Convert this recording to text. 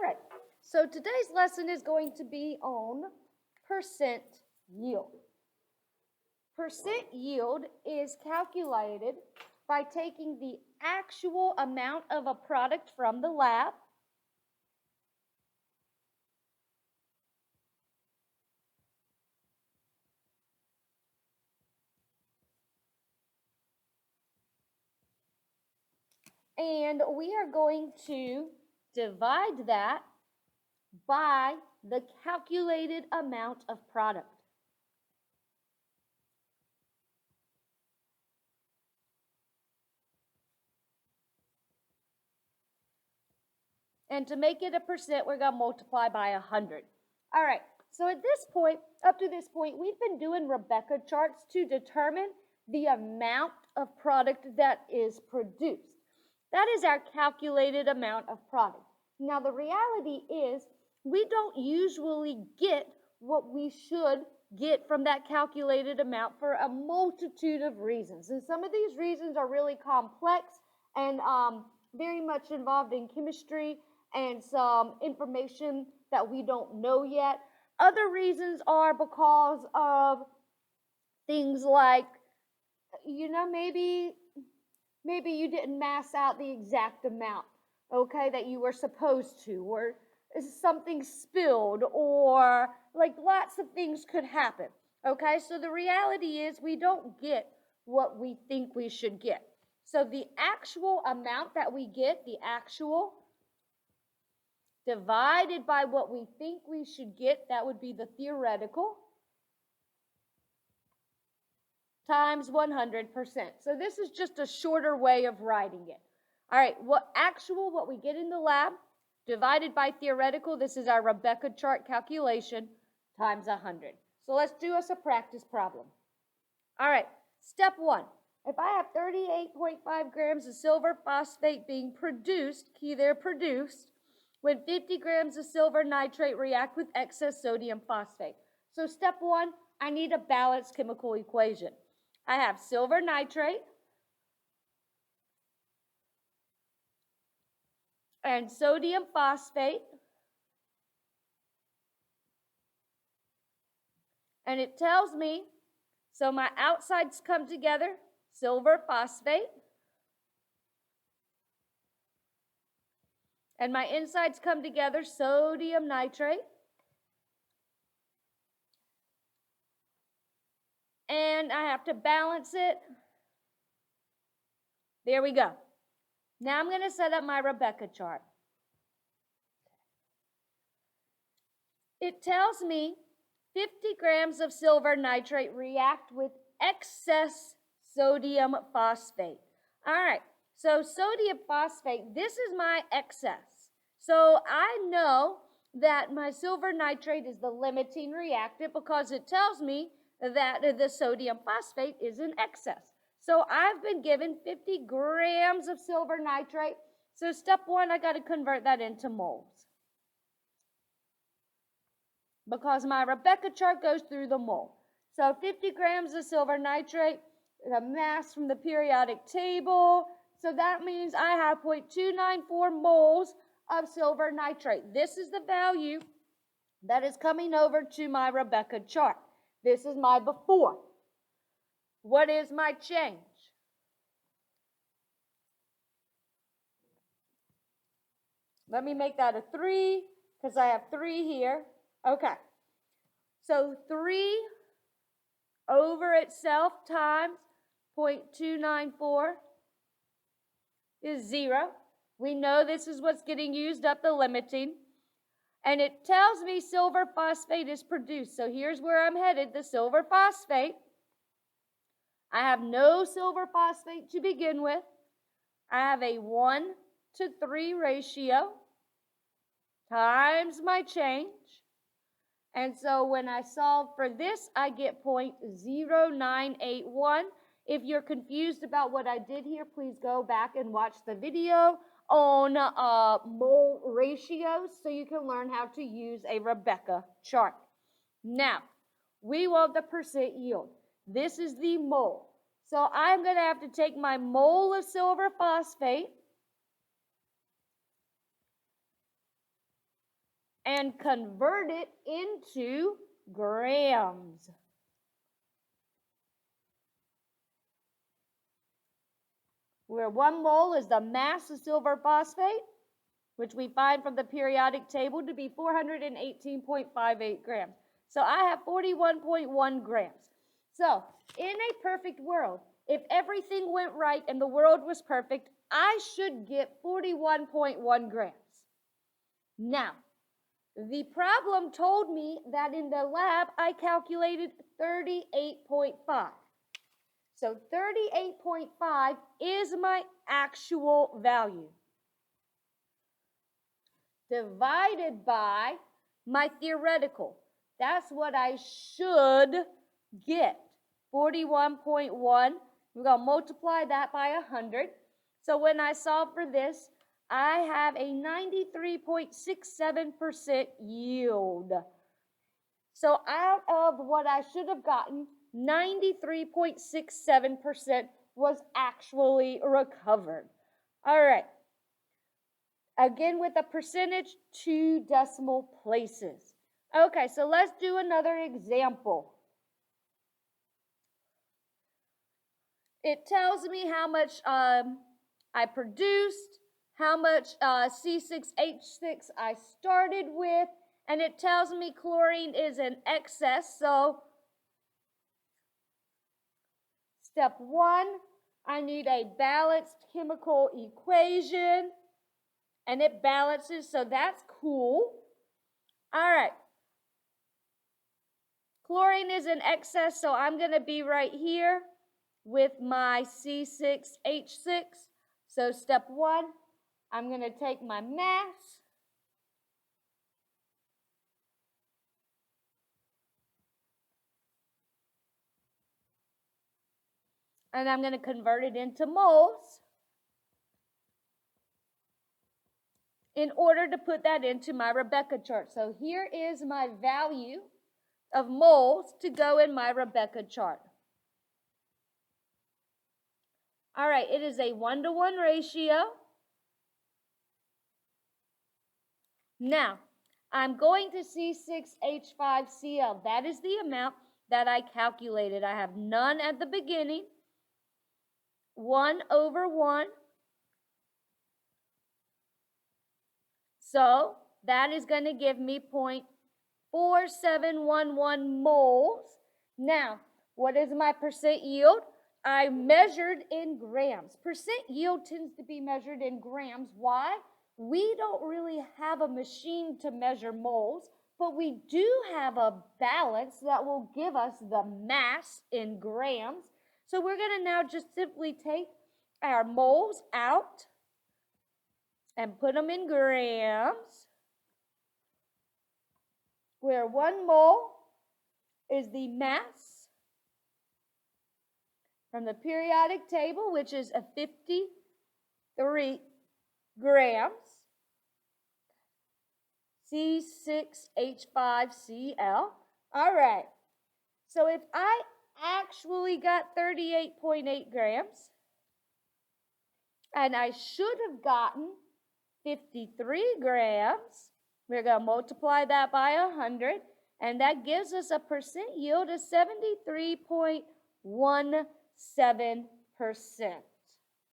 right, so today's lesson is going to be on percent yield. Percent yield is calculated by taking the actual amount of a product from the lab and we are going to divide that by the calculated amount of product. And to make it a percent, we're going to multiply by 100. All right, so at this point, up to this point, we've been doing Rebecca charts to determine the amount of product that is produced. That is our calculated amount of product. Now, the reality is we don't usually get what we should get from that calculated amount for a multitude of reasons. And some of these reasons are really complex and very much involved in chemistry and some information that we don't know yet. Other reasons are because of things like, maybe you didn't mass out the exact amount, okay, that you were supposed to, or something spilled, or like lots of things could happen, okay? So the reality is we don't get what we think we should get. So the actual amount that we get, the actual divided by what we think we should get, that would be the theoretical, times 100%. So this is just a shorter way of writing it. All right, what we get in the lab, divided by theoretical, this is our Rebecca chart calculation, times 100. So let's do us a practice problem. All right, step 1. If I have 38.5 grams of silver phosphate being produced, key there, produced, when 50 grams of silver nitrate react with excess sodium phosphate. So step 1, I need a balanced chemical equation. I have silver nitrate and sodium phosphate. And it tells me, so my outsides come together, silver phosphate, and my insides come together, sodium nitrate. And I have to balance it. There we go. Now I'm going to set up my Rebecca chart. It tells me 50 grams of silver nitrate react with excess sodium phosphate. All right, so sodium phosphate, this is my excess. So I know that my silver nitrate is the limiting reactant because it tells me that the sodium phosphate is in excess. So I've been given 50 grams of silver nitrate. So step 1, I got to convert that into moles, because my Rebecca chart goes through the mole. So 50 grams of silver nitrate, the mass from the periodic table. So that means I have 0.294 moles of silver nitrate. This is the value that is coming over to my Rebecca chart. This is my before. What is my change? Let me make that a 3 because I have 3 here. Okay. So 3 over itself times 0.294 is 0. We know this is what's getting used up, the limiting. And it tells me silver phosphate is produced. So here's where I'm headed, the silver phosphate. I have no silver phosphate to begin with. I have a 1:3 ratio times my change. And so when I solve for this, I get 0.0981. If you're confused about what I did here, please go back and watch the video on mole ratios so you can learn how to use a Rebecca chart. Now, we want the percent yield. This is the mole. So I'm going to have to take my mole of silver phosphate and convert it into grams. Where 1 mole is the mass of silver phosphate, which we find from the periodic table to be 418.58 grams. So I have 41.1 grams. So in a perfect world, if everything went right and the world was perfect, I should get 41.1 grams. Now, the problem told me that in the lab I calculated 38.5. So 38.5 is my actual value, divided by my theoretical. That's what I should get, 41.1. We're going to multiply that by 100. So when I solve for this, I have a 93.67% yield. So out of what I should have gotten, 93.67% was actually recovered. All right. Again, with a percentage, 2 decimal places. Okay, so let's do another example. It tells me how much I produced, how much C6H6 I started with, and it tells me chlorine is in excess. So step 1, I need a balanced chemical equation, and it balances, so that's cool. All right. Chlorine is in excess, so I'm going to be right here with my C6H6. So step 1, I'm going to take my mass, and I'm going to convert it into moles in order to put that into my Rebecca chart. So here is my value of moles to go in my Rebecca chart. All right, it is a 1-to-1 ratio. Now, I'm going to C6H5Cl. That is the amount that I calculated. I have none at the beginning. 1/1. So that is going to give me 0.4711 moles. Now, what is my percent yield? I measured in grams. Percent yield tends to be measured in grams. Why? We don't really have a machine to measure moles, but we do have a balance that will give us the mass in grams. So we're going to now just simply take our moles out and put them in grams, where 1 mole is the mass from the periodic table, which is a 53 grams, C6H5Cl. All right, so if I actually got 38.8 grams, and I should have gotten 53 grams, we're going to multiply that by 100, and that gives us a percent yield of 73.17%.